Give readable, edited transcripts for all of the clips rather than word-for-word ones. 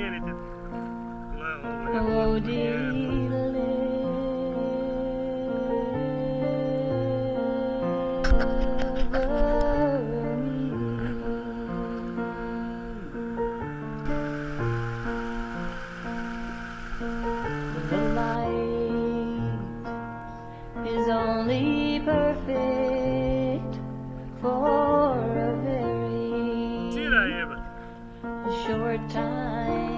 promijeniti. Gle, ovo je The light is only perfect for a very short time.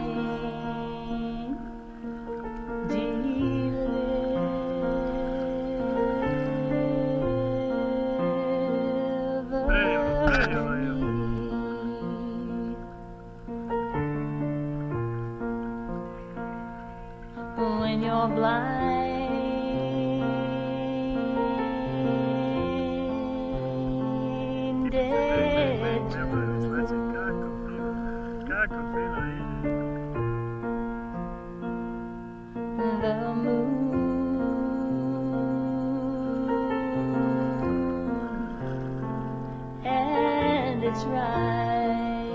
When you're blinded to the moon and its rise,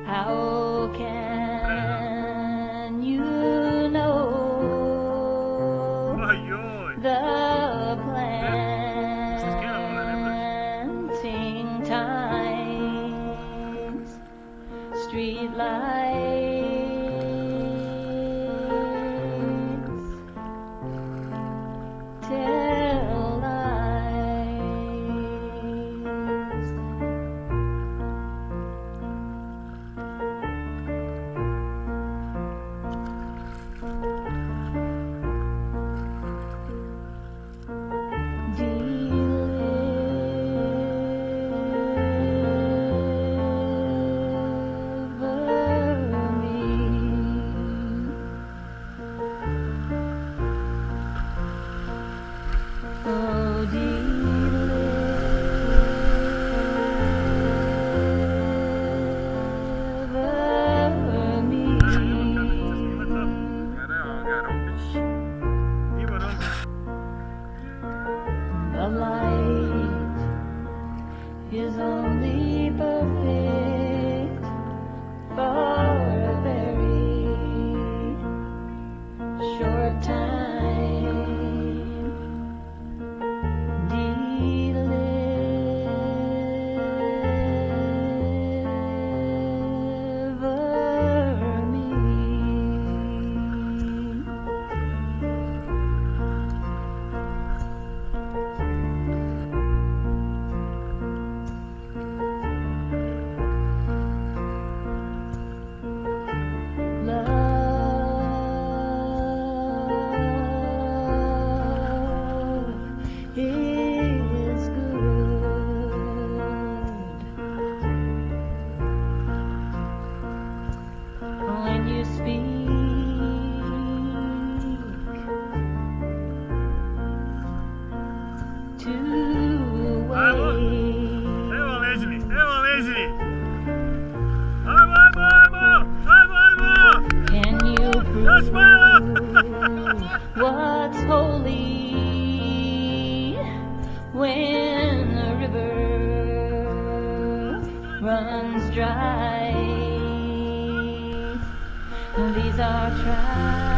how can you know the planting times, street lights tell lies. Oh, deliver me. The light is only perfect for a very short time. Is good when you speak to can you prove what's holy when the river runs dry? These are trials.